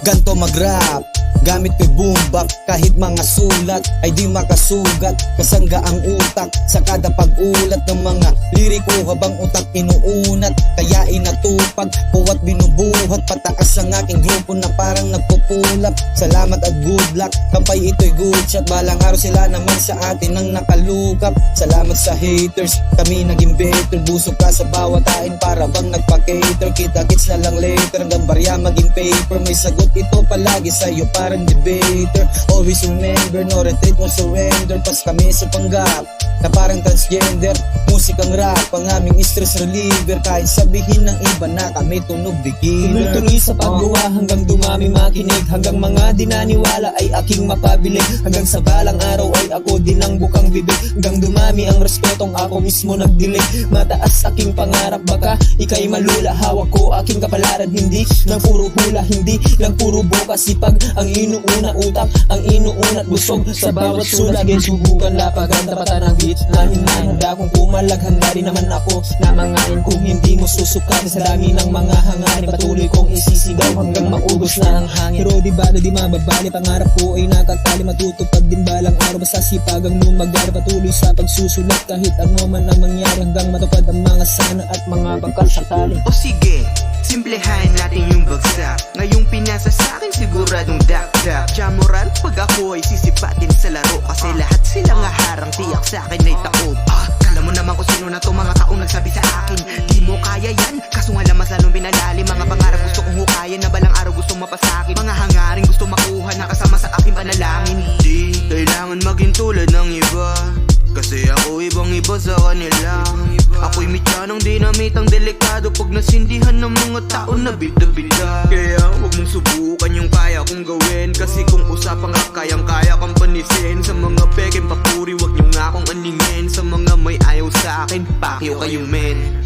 Ganto mag-rap gamit ko'y boombap, kahit mga sulat ay di makasugat. Kasangga ang utak sa kada pag-ulat ng mga liriko habang utak inuunat. Kaya inatupag, puwat binubuhat, pataas ang aking grupo na parang nagpupulap. Salamat at good luck, kampay ito'y good shot. Balang araw sila naman sa atin ang nakalukap. Salamat sa haters, kami naging better. Busog ka sa bawat tain para bang nagpa-cater. Kita-kits na lang later, hanggang barya maging paper. May sagot ito palagi sa'yo parang debater. Always remember, no retreat, no surrender. Pas kami sa panggap na parang transgender. Musikang rap ang aming stress reliever. Kahit sabihin ng iba na kami tunog beginner. Tuloy-tuloy sa paggawa hanggang dumami makinig. Hanggang mga dinaniwala ay aking mapabilig. Hanggang sa balang araw ay ako din ang bukang bibig. Hanggang dumami ang respetong ako mismo nagdilig. Mataas aking pangarap, baka ika'y malula. Hawak ko aking kapalaran, hindi lang puro hula, hindi lang puro bukas. Sipag ang inuuna, utak ang inuuna at busog sa bawat sulat. Sige, subukan lapagan, tapatan ang beat na hinahanda kong pumalag. Handa rin naman ako na mangain kung hindi mo susukat. Sa dami ng mga hangarin, patuloy kong isisigaw hanggang maubos na ang hangin. Pero di ba na di mababali, pangarap ko ay nakatali. Matutupad din balang araw, basta sipag ang lumagar. Patuloy sa pagsusulat kahit ano man ang mangyari, hanggang matupad ang mga sana at mga bangkal sakali. O sige, simplehain natin yung bagsak. Ngayong pinasa sa akin siguradong dak-dak. Jamoran pag ako ay sisipatin sa laro. Kasi lahat sila nga harang, tiyak sa akin ay taob. Kala mo naman kung sino na to mga taong nagsabi sa akin. Di mo kaya yan, kaso nga lang mas lalong binalalim. Mga pangarap gusto kong hukayan, na balang araw gusto mapasakin. Mga hangaring gusto makuha na kasama sa aking panalangin. Di kailangan maging tulad ng iba, kasi ako ibang iba sa kanila. Ako'y mitya ng dinamitang delikado. Pag nasindihan ng mga tao na bida-bida. Kaya huwag mong subukan yung kaya kong gawin, kasi kung usapang kayang-kaya kang panisin. Sa mga peking papuri, huwag nyo nga akong aningin. Sa mga may ayaw sa akin, pakyo kayo men.